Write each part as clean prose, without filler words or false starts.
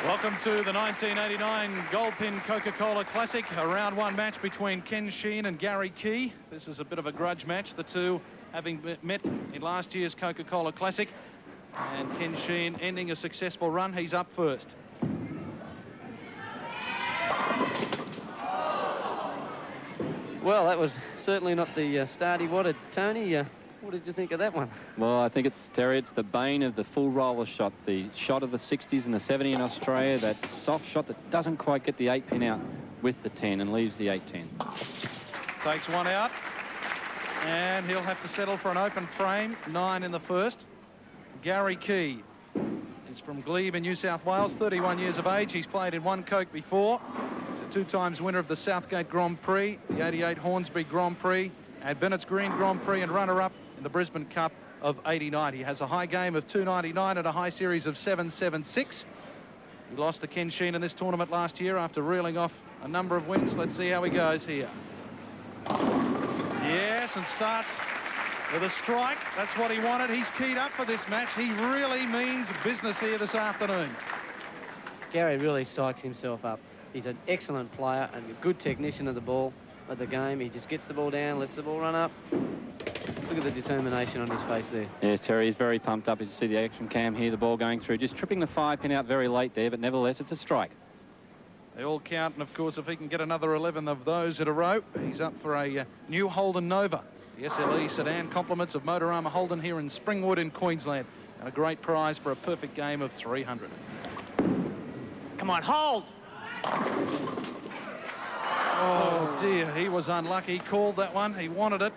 Welcome to the 1989 Goldpin Coca-Cola Classic, a round one match between Ken Sheehan and Gary Key. This is a bit of a grudge match, the two having met in last year's Coca-Cola Classic. And Ken Sheehan ending a successful run. He's up first. Well, that was certainly not the start he wanted. Tony, what did you think of that one? Well, I think it's, Terry, it's the bane of the full roller shot. The shot of the 60s and the 70 in Australia, that soft shot that doesn't quite get the 8-pin out with the 10 and leaves the 8-10. Takes one out, and he'll have to settle for an open frame, 9 in the first. Gary Key is from Glebe in New South Wales, 31 years of age. He's played in one Coke before. He's a 2 times winner of the Southgate Grand Prix, the 88 Hornsby Grand Prix, and Bennett's Green Grand Prix, and runner-up in the Brisbane Cup of 89. He has a high game of 299 and a high series of 776. He lost to Ken Sheehan in this tournament last year after reeling off a number of wins. Let's see how he goes here. Yes, and starts with a strike. That's what he wanted. He's keyed up for this match. He really means business here this afternoon. Gary really psychs himself up. He's an excellent player and a good technician of the ball, of the game. He just gets the ball down, lets the ball run up. Look at the determination on his face there. Yes, Terry, he's very pumped up. As you see the action cam here, the ball going through, just tripping the 5-pin out very late there, but nevertheless, it's a strike. They all count, and of course, if he can get another 11 of those in a row, he's up for a new Holden Nova. The SLE sedan compliments of Motorama Holden here in Springwood in Queensland, and a great prize for a perfect game of 300. Come on, hold! Oh dear, he was unlucky. He called that one. He wanted it.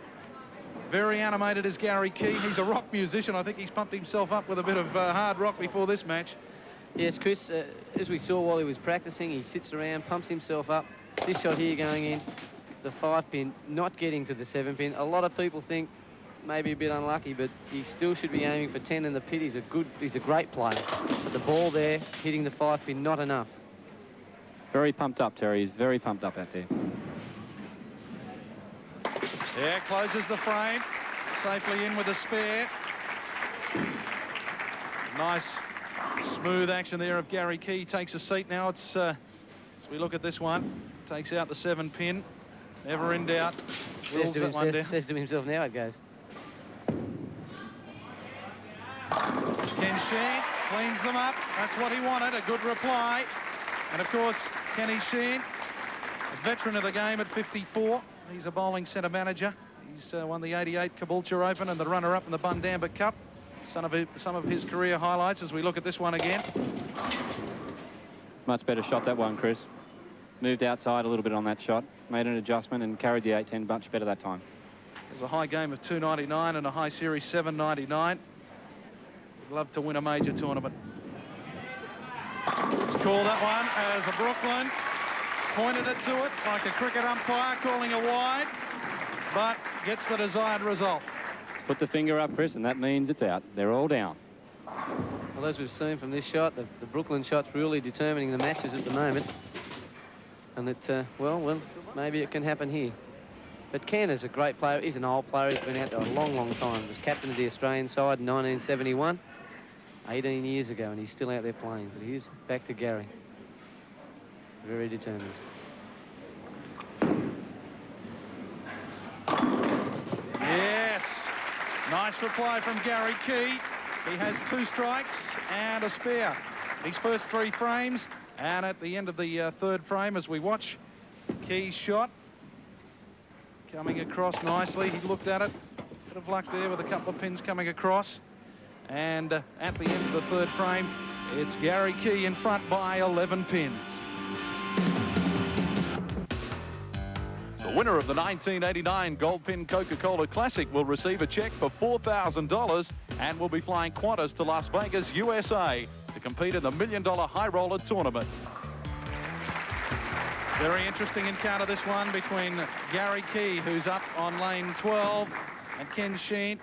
Very animated is Gary Key. He's a rock musician. I think he's pumped himself up with a bit of hard rock before this match. Yes, Chris, as we saw while he was practicing, he sits around, pumps himself up. This shot here going in, the 5-pin, not getting to the 7-pin. A lot of people think maybe a bit unlucky, but he still should be aiming for 10 in the pit. He's a great player. But the ball there, hitting the 5-pin, not enough. Very pumped up, Terry. He's very pumped up out there. Yeah, closes the frame. Safely in with a spare. Nice, smooth action there of Gary Key. Takes a seat now. It's as we look at this one, takes out the 7-pin. Never in doubt. Says to himself, now it goes. Ken Sheehan cleans them up. That's what he wanted, a good reply. And of course, Kenny Sheehan, a veteran of the game at 54. He's a bowling centre manager. He's won the 88 Caboolture Open and the runner-up in the Bundamba Cup. Some of his career highlights as we look at this one again. Much better shot, that one, Chris. Moved outside a little bit on that shot, made an adjustment and carried the 8-10 much better that time. There's a high game of 299 and a high series 799. Would love to win a major tournament. He's called that one as a Brooklyn. Pointed it to it like a cricket umpire calling a wide, but gets the desired result. Put the finger up, Chris, and that means it's out. They're all down. Well, as we've seen from this shot, the Brooklyn shot's really determining the matches at the moment. And it, well, maybe it can happen here. But Ken is a great player. He's an old player. He's been out there a long, long time. He was captain of the Australian side in 1971, 18 years ago, and he's still out there playing. But here's back to Gary. Very determined. Yes. Nice reply from Gary Key. He has 2 strikes and a spare. His first 3 frames, and at the end of the 3rd frame, as we watch Key's shot coming across nicely. He looked at it. Bit of luck there with a couple of pins coming across. And at the end of the 3rd frame, it's Gary Key in front by 11 pins. The winner of the 1989 Goldpin Coca-Cola Classic will receive a check for $4,000 and will be flying Qantas to Las Vegas, USA to compete in the $1 Million High Roller Tournament. Very interesting encounter, this one, between Gary Key, who's up on lane 12, and Ken Sheehan.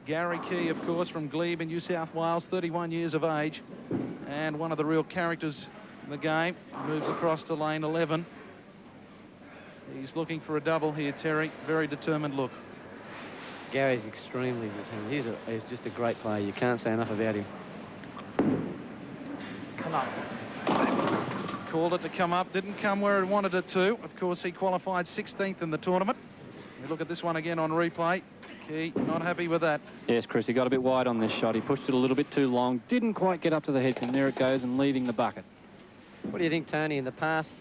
Gary Key, of course, from Glebe in New South Wales, 31 years of age, and one of the real characters in the game. Moves across to lane 11. He's looking for a double here, Terry. Very determined look. Gary's extremely determined. He's just a great player. You can't say enough about him. Come on. Called it to come up, didn't come where it wanted it to. Of course, he qualified 16th in the tournament. We look at this one again on replay. Key, not happy with that. Yes, Chris, he got a bit wide on this shot. He pushed it a little bit too long. Didn't quite get up to the head pin. There it goes, and leaving the bucket. What do you think, Tony? In the past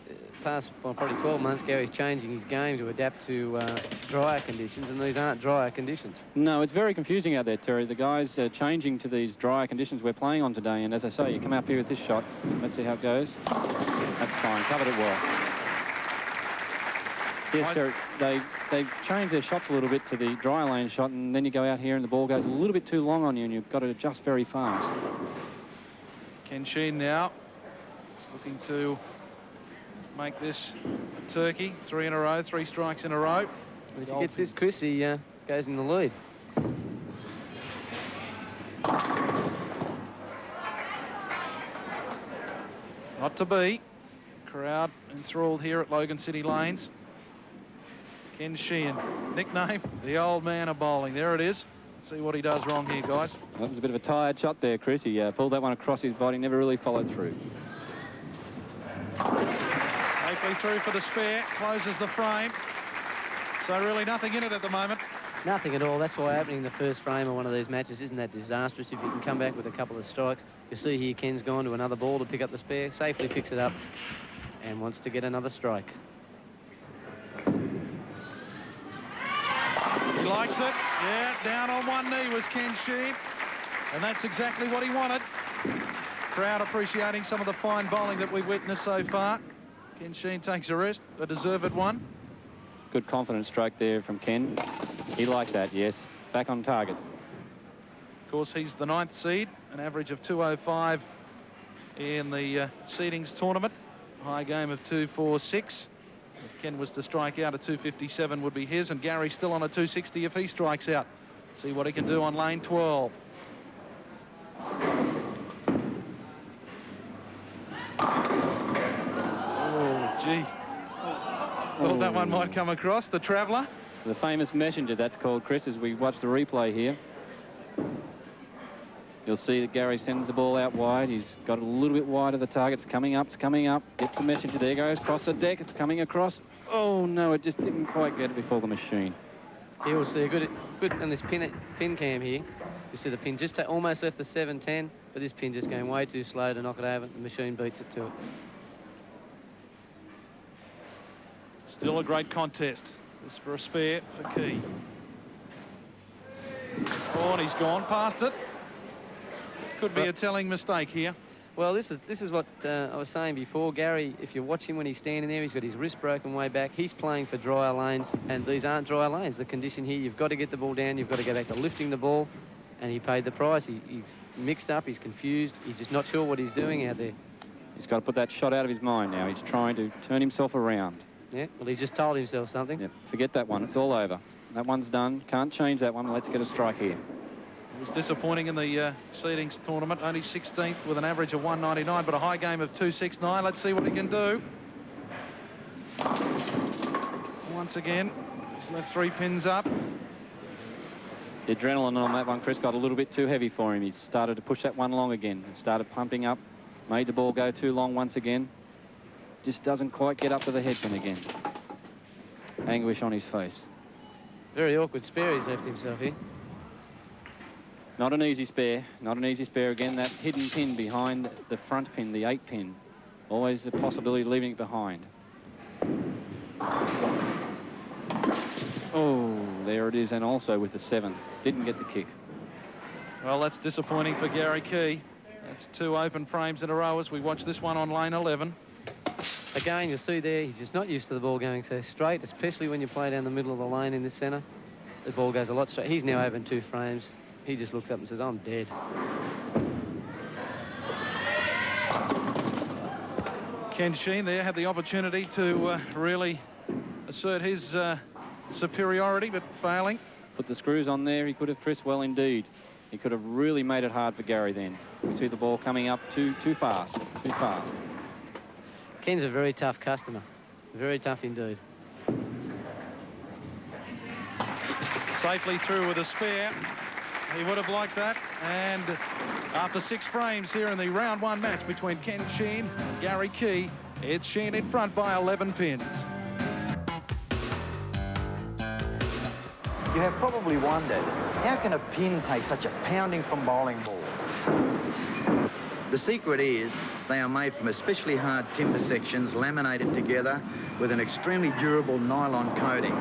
well, probably 12 months, Gary's changing his game to adapt to drier conditions, and these aren't drier conditions. No, it's very confusing out there, Terry. The guys are changing to these drier conditions we're playing on today, and as I say, you come up here with this shot. Let's see how it goes. That's fine. Covered it well. Yes, Terry, they've changed their shots a little bit to the dry lane shot, and then you go out here and the ball goes a little bit too long on you, and you've got to adjust very fast. Ken Sheehan now is looking to make this a turkey. 3 in a row, 3 strikes in a row. If he gets this, Chris, he goes in the lead. Not to be. Crowd enthralled here at Logan City Lanes. Ken Sheehan, nickname the old man of bowling. There it is. See what he does wrong here, guys. That was a bit of a tired shot there, Chris. He pulled that one across his body, never really followed through. Safely through for the spare, closes the frame. So really nothing in it at the moment. Nothing at all. That's why opening the first frame of one of these matches isn't that disastrous. If you can come back with a couple of strikes, you see here Ken's gone to another ball to pick up the spare, safely picks it up and wants to get another strike. He likes it. Yeah, down on one knee was Ken Sheehan, and that's exactly what he wanted. Crowd appreciating some of the fine bowling that we've witnessed so far. Ken Sheehan takes a rest, a deserved one. Good confident stroke there from Ken. He liked that, yes. Back on target. Of course, he's the 9th seed, an average of 205 in the seedings tournament. High game of 246. If Ken was to strike out, a 257 would be his, and Gary's still on a 260 if he strikes out. See what he can do on lane 12. Oh, gee. Thought that one might come across, the traveller. The famous messenger, that's called, Chris, as we watch the replay here. You'll see that Gary sends the ball out wide. He's got it a little bit wide of the target. It's coming up, Gets the messenger. There goes, across the deck. It's coming across. Oh, no, it just didn't quite get it before the machine. Here we'll see a good on this pin cam here. You see the pin just almost left the 7-10, but this pin just going way too slow to knock it over. The machine beats it to it. Still a great contest. This for a spare for Key. Oh, and he's gone past it. Could be a telling mistake here. Well, this is what I was saying before. Gary, if you watch him when he's standing there, he's got his wrist broken way back. He's playing for drier lanes, and these aren't drier lanes. The condition here, you've got to get the ball down. You've got to go back to lifting the ball, and he paid the price. He's mixed up. He's confused. He's just not sure what he's doing out there. He's got to put that shot out of his mind now. He's trying to turn himself around. Yeah, well, he's just told himself something. Yep, forget that one. It's all over. That one's done. Can't change that one. Let's get a strike here. It was disappointing in the seedings tournament. Only 16th with an average of 199, but a high game of 269. Let's see what he can do. Once again, he's left 3 pins up. The adrenaline on that one, Chris, got a little bit too heavy for him. He started to push that one long again. It started pumping up. Made the ball go too long once again. Just doesn't quite get up to the head pin again. Anguish on his face. Very awkward spare he's left himself here. Not an easy spare. Not an easy spare again. That hidden pin behind the front pin, the 8 pin. Always the possibility of leaving it behind. Oh, there it is, and also with the 7. Didn't get the kick. Well, that's disappointing for Gary Key. That's 2 open frames in a row as we watch this one on lane 11. Again, you'll see there, he's just not used to the ball going so straight, especially when you play down the middle of the lane in this centre. The ball goes a lot straight. He's now open 2 frames. He just looks up and says, I'm dead. Ken Sheehan there had the opportunity to really assert his superiority, but failing. Put the screws on there. He could have, Chris, well indeed. He could have really made it hard for Gary then. We see the ball coming up too fast. Ken's a very tough customer. Very tough indeed. Safely through with a spare. He would have liked that. And after 6 frames here in the round 1 match between Ken Sheehan and Gary Key, It's Sheehan in front by 11 pins. You have probably wondered, how can a pin take such a pounding from bowling balls? The secret is they are made from especially hard timber sections laminated together with an extremely durable nylon coating.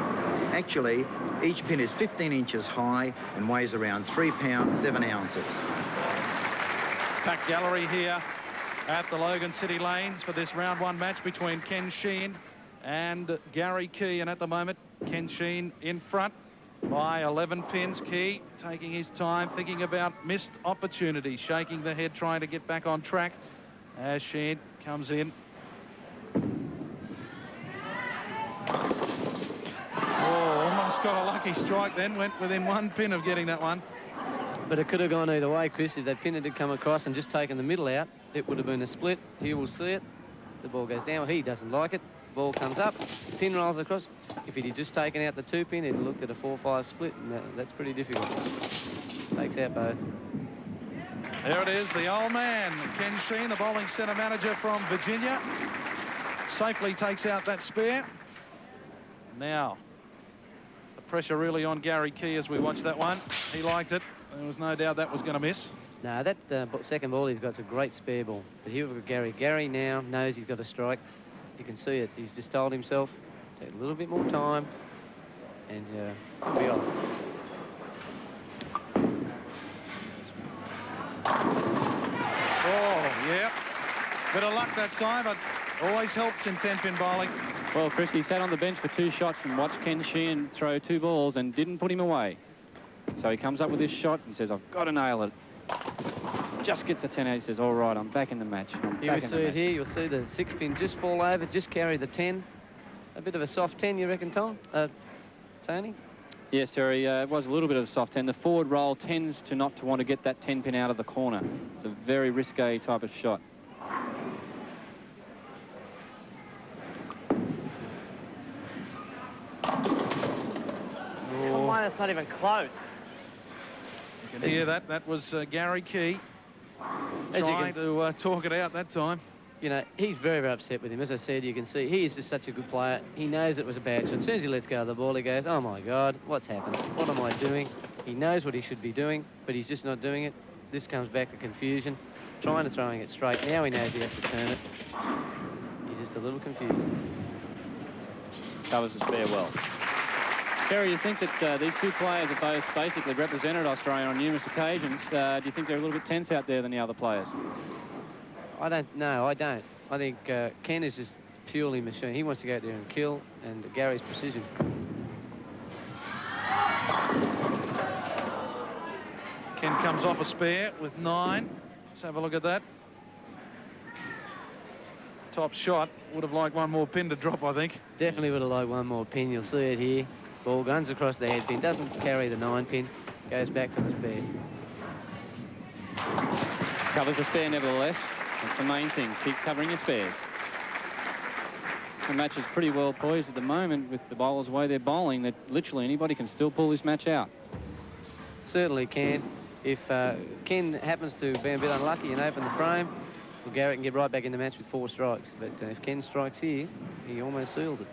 Actually, each pin is 15 inches high and weighs around 3 pounds, 7 ounces. Packed gallery here at the Logan City Lanes for this round one match between Ken Sheehan and Gary Key. And at the moment, Ken Sheehan in front by 11 pins. Key taking his time, thinking about missed opportunities, shaking the head, trying to get back on track as Sheehan comes in. Oh, almost got a lucky strike then, went within 1 pin of getting that one. But it could have gone either way, Chris. If that pin had come across and just taken the middle out, it would have been a split. He will see it. The ball goes down. He doesn't like it. Ball comes up. Pin rolls across. If he'd just taken out the 2 pin, he'd looked at a 4-5 split, and that's pretty difficult. Takes out both. There it is, the old man, Ken Sheehan, the bowling centre manager from Virginia, safely takes out that spare. Now, the pressure really on Gary Key as we watch that one. He liked it. There was no doubt that was going to miss. No, that second ball he's got a great spare ball. But here we've got Gary. Gary now knows he's got a strike. You can see it. He's just told himself, take a little bit more time, and he'll be off. Oh, yeah. Bit of luck that time, but always helps in 10-pin bowling. Well, Chris, he sat on the bench for 2 shots and watched Ken Sheehan throw 2 balls and didn't put him away. So he comes up with this shot and says, I've got to nail it. Just gets a 10 out. He says, all right, I'm back in the match. You'll see it here. You'll see the 6 pin just fall over, just carry the 10. A bit of a soft 10, you reckon, Tom? Tony? Yes, Terry, it was a little bit of a soft 10. The forward roll tends to not to want to get that 10 pin out of the corner. It's a very risque type of shot. Come on, that's not even close. You can hear that. That was Gary Key trying to talk it out that time. You know, he's very, very upset with him. As I said, you can see he is just such a good player. He knows it was a bad shot. As soon as he lets go of the ball, he goes, oh, my God, what's happened? What am I doing? He knows what he should be doing, but he's just not doing it. This comes back to confusion. Trying to throwing it straight. Now he knows he has to turn it. He's just a little confused. Covers the spare well. Terry, you think that these 2 players have both basically represented Australia on numerous occasions. Do you think they're a little bit tense out there than the other players? I don't know. I don't. I think Ken is just purely machine. He wants to go out there and kill, and Gary's precision. Ken comes off a spare with 9. Let's have a look at that. Top shot. Would have liked 1 more pin to drop, I think. Definitely would have liked 1 more pin. You'll see it here. Ball guns across the head pin. Doesn't carry the 9 pin. Goes back to the spare. Covers the spare nevertheless. That's the main thing. Keep covering your spares. The match is pretty well poised at the moment with the bowlers the way they're bowling, that literally anybody can still pull this match out. Certainly can. If Ken happens to be a bit unlucky and open the frame, well, Gary can get right back in the match with 4 strikes. But if Ken strikes here, he almost seals it.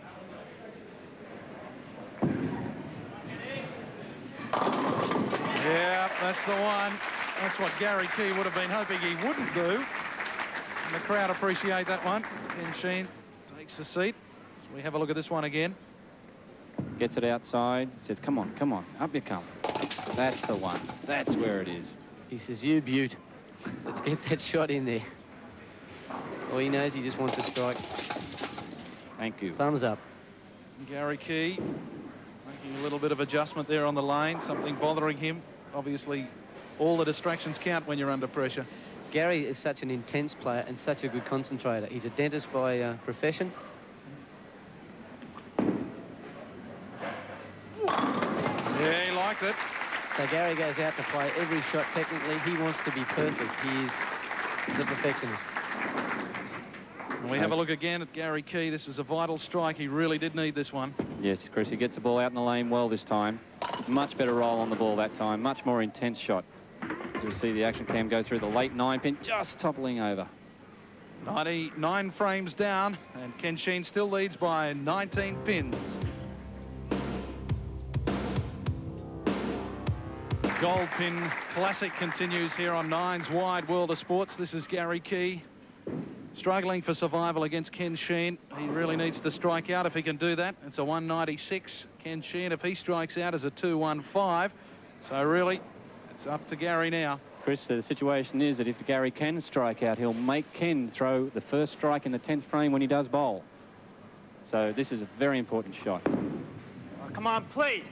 Yeah, that's the one. That's what Gary Key would have been hoping he wouldn't do. And the crowd appreciate that one. Ken Sheehan takes the seat. So we have a look at this one again. Gets it outside. Says, come on, come on. Up you come. That's the one. That's where it is. He says, you beaut. Let's get that shot in there. All he knows, he just wants a strike. Thank you. Thumbs up. Gary Key making a little bit of adjustment there on the lane. Something bothering him. Obviously, all the distractions count when you're under pressure. Gary is such an intense player and such a good concentrator. He's a dentist by profession. Yeah, he liked it. So Gary goes out to play every shot technically. He wants to be perfect. He is the perfectionist. And we have a look again at Gary Key. This is a vital strike. He really did need this one. Yes, Chris, he gets the ball out in the lane well this time. Much better roll on the ball that time. Much more intense shot. As we see the action cam go through the late 9 pin, just toppling over. 99 frames down, and Ken Sheehan still leads by 19 pins. Goldpin Classic continues here on Nine's Wide World of Sports. This is Gary Key struggling for survival against Ken Sheehan. He really needs to strike out. If he can do that, it's a 196. Ken Sheehan, if he strikes out, is a 215. So really, it's up to Gary now. Chris, the situation is that if Gary can strike out, he'll make Ken throw the first strike in the 10th frame when he does bowl. So this is a very important shot. Oh, come on, please.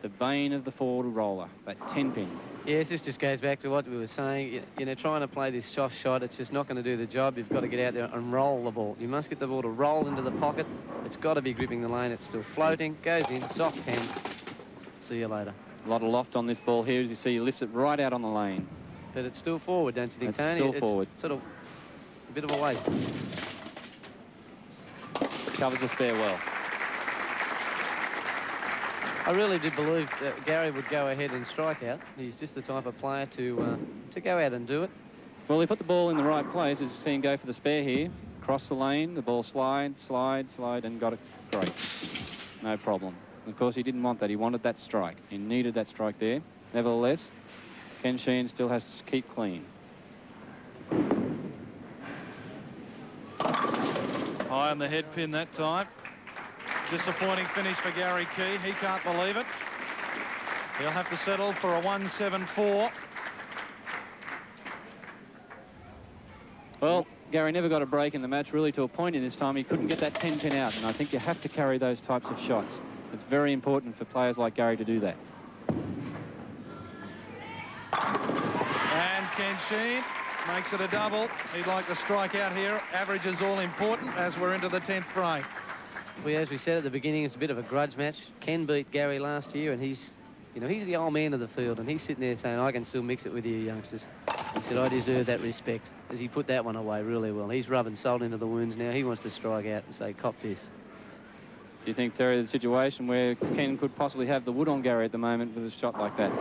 The bane of the forward roller, that 10-pin. Yes, this just goes back to what we were saying. You know, trying to play this soft shot, it's just not going to do the job. You've got to get out there and roll the ball. You must get the ball to roll into the pocket. It's got to be gripping the lane. It's still floating, goes in, soft 10. See you later. A lot of loft on this ball here. As you see, he lifts it right out on the lane. But it's still forward, don't you think, it's Tony? Still forward. Sort of a bit of a waste. Covers the spare well. I really did believe that Gary would go ahead and strike out. He's just the type of player to go out and do it. Well, he put the ball in the right place. As you see him go for the spare here. Cross the lane, the ball slide, and got it great. No problem. Of course, he didn't want that. He wanted that strike. He needed that strike there. Nevertheless, Ken Sheehan still has to keep clean. High on the head pin that time. Disappointing finish for Gary Key. He can't believe it. He'll have to settle for a 174. Well, Gary never got a break in the match, really, to a point in this time. He couldn't get that 10-pin out, and I think you have to carry those types of shots. It's very important for players like Gary to do that. And Ken Sheehan makes it a double. He'd like to strike out here. Average is all important as we're into the 10th frame. Well, as we said at the beginning, it's a bit of a grudge match. Ken beat Gary last year, and he's the old man of the field, and he's sitting there saying, I can still mix it with you youngsters. He said, I deserve that respect, as he put that one away really well. He's rubbing salt into the wounds now. He wants to strike out and say, cop this. Do you think, Terry, there's a situation where Ken could possibly have the wood on Gary at the moment with a shot like that?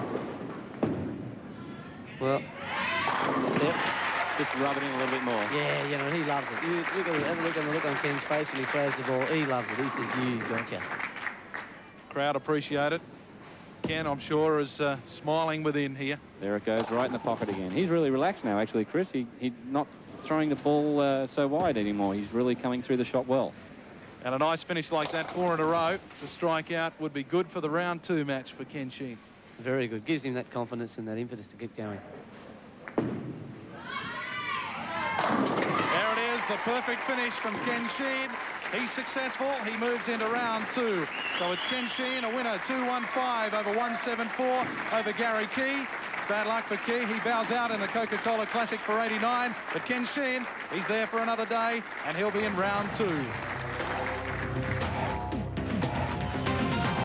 Well, yep. Just rub it in a little bit more. Yeah, you know, he loves it. You look at, have a look at the look on Ken's face when he throws the ball. He loves it. He says, you gotcha. Crowd appreciate it. Ken, I'm sure, is smiling within here. There it goes, right in the pocket again. He's really relaxed now, actually, Chris. He's not throwing the ball so wide anymore. He's really coming through the shot well. And a nice finish like that, 4 in a row, to strike out would be good for the round 2 match for Ken Sheehan. Very good. Gives him that confidence and that impetus to keep going. There it is, the perfect finish from Ken Sheehan. He's successful. He moves into round 2. So it's Ken Sheehan, a winner, 215 over 174 over Gary Key. It's bad luck for Key. He bows out in the Coca-Cola Classic for 89. But Ken Sheehan, he's there for another day, and he'll be in round 2.